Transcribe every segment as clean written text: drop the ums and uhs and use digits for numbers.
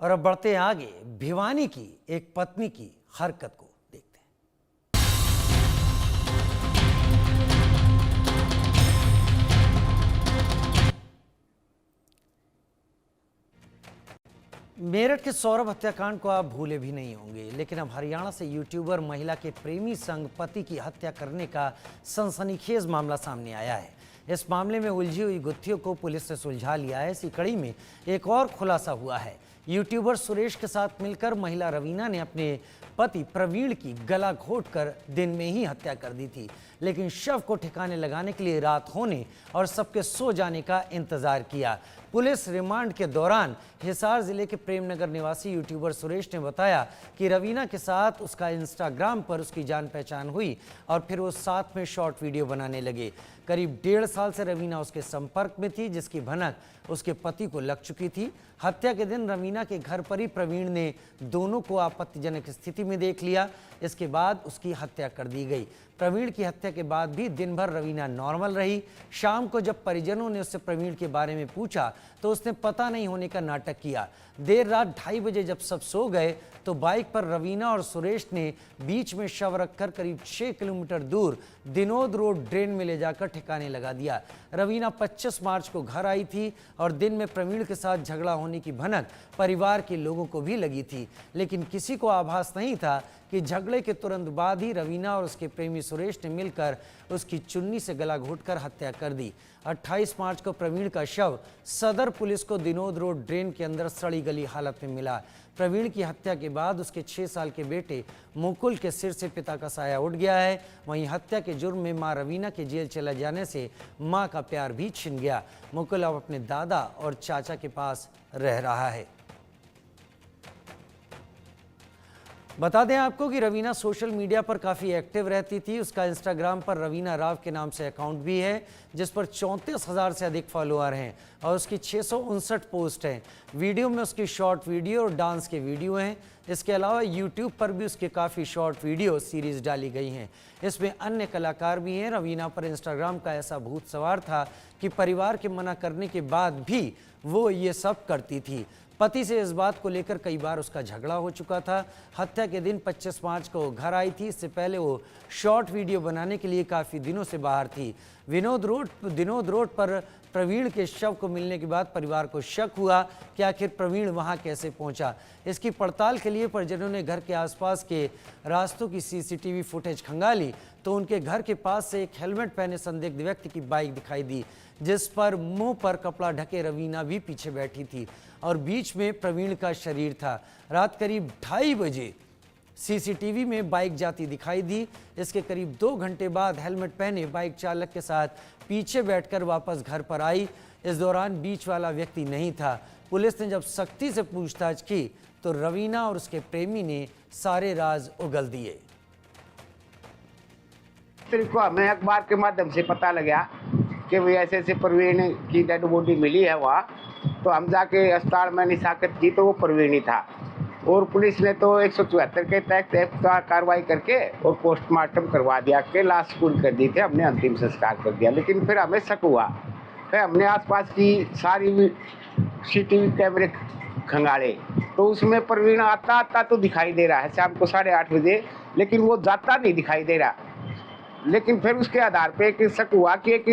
और अब बढ़ते हैं आगे भिवानी की एक पत्नी की हरकत को देखते हैं। मेरठ के सौरभ हत्याकांड को आप भूले भी नहीं होंगे, लेकिन अब हरियाणा से यूट्यूबर महिला के प्रेमी संग पति की हत्या करने का सनसनीखेज मामला सामने आया है। इस मामले में उलझी हुई गुत्थियों को पुलिस ने सुलझा लिया है। इसी कड़ी में एक और खुलासा हुआ है। यूट्यूबर सुरेश के साथ मिलकर महिला रवीना ने अपने पति प्रवीण की गला घोंटकर दिन में ही हत्या कर दी थी, लेकिन शव को ठिकाने लगाने के लिए रात होने और सबके सो जाने का इंतजार किया। पुलिस रिमांड के दौरान हिसार जिले के प्रेमनगर निवासी यूट्यूबर सुरेश ने बताया कि रवीना के साथ उसका इंस्टाग्राम पर उसकी जान पहचान हुई और फिर वो साथ में शॉर्ट वीडियो बनाने लगे। करीब 1.5 साल से रवीना उसके संपर्क में थी, जिसकी भनक उसके पति को लग चुकी थी। हत्या के दिन रवीना के घर पर ही प्रवीण ने दोनों को आपत्तिजनक स्थिति में देख लिया। इसके बाद उसकी हत्या कर दी गई। प्रवीण की हत्या के बाद भी दिन भर रवीना नॉर्मल रही। शाम को जब परिजनों ने उससे प्रवीण के बारे में पूछा तो उसने पता नहीं होने का नाटक किया। देर रात 2:30 बजे जब सब सो गए तो बाइक पर रवीना और सुरेश ने बीच में शव रखकर करीब 6 किलोमीटर दूर दिनोद रोड ड्रेन में ले जाकर ठिकाने लगा दिया। रवीना 25 मार्च को घर आई थी और दिन में प्रवीण के साथ झगड़ा होने की भनक परिवार के लोगों को भी लगी थी, लेकिन किसी को आभास नहीं था कि झगड़े के तुरंत बाद ही रवीना और उसके प्रेमी सुरेश ने मिलकर उसकी चुन्नी से गला घोंटकर हत्या कर दी। 28 मार्च को प्रवीण का शव सदर पुलिस को दिनोद रोड ड्रेन के अंदर सड़ी गली हालत में मिला। प्रवीण की हत्या के बाद उसके 6 साल के बेटे मुकुल के सिर से पिता का साया उठ गया है। वहीं हत्या के जुर्म में मां रवीना के जेल चले जाने से मां का प्यार भी छिन गया। मुकुल अब अपने दादा और चाचा के पास रह रहा है। बता दें आपको कि रवीना सोशल मीडिया पर काफ़ी एक्टिव रहती थी। उसका इंस्टाग्राम पर रवीना राव के नाम से अकाउंट भी है, जिस पर 34,000 से अधिक फॉलोअर हैं और उसकी 659 पोस्ट हैं। वीडियो में उसकी शॉर्ट वीडियो और डांस के वीडियो हैं। इसके अलावा यूट्यूब पर भी उसके काफ़ी शॉर्ट वीडियो सीरीज़ डाली गई हैं। इसमें अन्य कलाकार भी हैं। रवीना पर इंस्टाग्राम का ऐसा भूत सवार था कि परिवार के मना करने के बाद भी वो ये सब करती थी। पति से इस बात को लेकर कई बार उसका झगड़ा हो चुका था। हत्या के दिन 25 मार्च को घर आई थी। इससे पहले वो शॉर्ट वीडियो बनाने के लिए काफ़ी दिनों से बाहर थी। दिनोद रोड पर प्रवीण के शव को मिलने के बाद परिवार को शक हुआ कि आखिर प्रवीण वहां कैसे पहुंचा। इसकी पड़ताल के लिए परिजनों ने घर के आसपास के रास्तों की सीसीटीवी फुटेज खंगाली तो उनके घर के पास से एक हेलमेट पहने संदिग्ध व्यक्ति की बाइक दिखाई दी, जिस पर मुंह पर कपड़ा ढके रवीना भी पीछे बैठी थी और बीच में प्रवीण का शरीर था। रात करीब 2:30 बजे सीसीटीवी में बाइक जाती दिखाई दी। इसके करीब 2 घंटे बाद हेलमेट पहने बाइक चालक के साथ पीछे बैठकर वापस घर पर आई। इस दौरान बीच वाला व्यक्ति नहीं था। पुलिस ने जब सख्ती से पूछताछ की तो रवीना और उसके प्रेमी ने सारे राज उगल दिए। को हमें अखबार के माध्यम से पता लगा कि भाई ऐसे ऐसे प्रवीण की डेड बॉडी मिली है वहाँ, तो हम जाके अस्पताल में निशाकत की तो वो प्रवीण ही था और पुलिस ने तो 174 के तहत कार्रवाई करके और पोस्टमार्टम करवा दिया के लाश पूरी कर दी थी। हमने अंतिम संस्कार कर दिया, लेकिन फिर हमें शक हुआ। फिर हमने आसपास की सारी सीसीटीवी कैमरे खंगाले तो उसमें प्रवीण आता तो दिखाई दे रहा है शाम को 8:30 बजे, लेकिन वो जाता नहीं दिखाई दे रहा। लेकिन फिर उसके आधार पे एक शक हुआ कि एक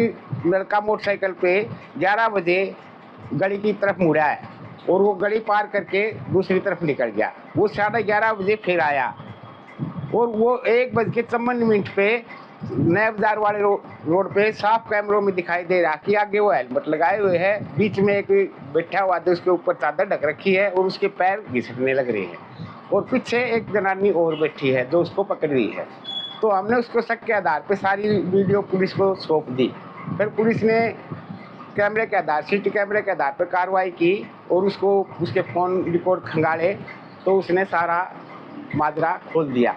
लड़का मोटरसाइकिल पे 11 बजे गली की तरफ मुड़ा है और वो गली पार करके दूसरी तरफ निकल गया। वो 11:30 बजे फिर आया और वो 1:54 पे नए बाजार वाले रोड पे साफ कैमरों में दिखाई दे रहा कि आगे वो हेलमेट लगाए हुए है, बीच में एक बैठा हुआ है, उसके ऊपर चादर ढक रखी है और उसके पैर घिसकने लग रहे हैं और पीछे एक जनानी और बैठी है जो उसको पकड़ रही है। तो हमने उसको शक के आधार पे सारी वीडियो पुलिस को सौंप दी। फिर पुलिस ने कैमरे के आधार सीसीटीवी कैमरे के आधार पर कार्रवाई की और उसको उसके फ़ोन रिकॉर्ड खंगाले तो उसने सारा माजरा खोल दिया।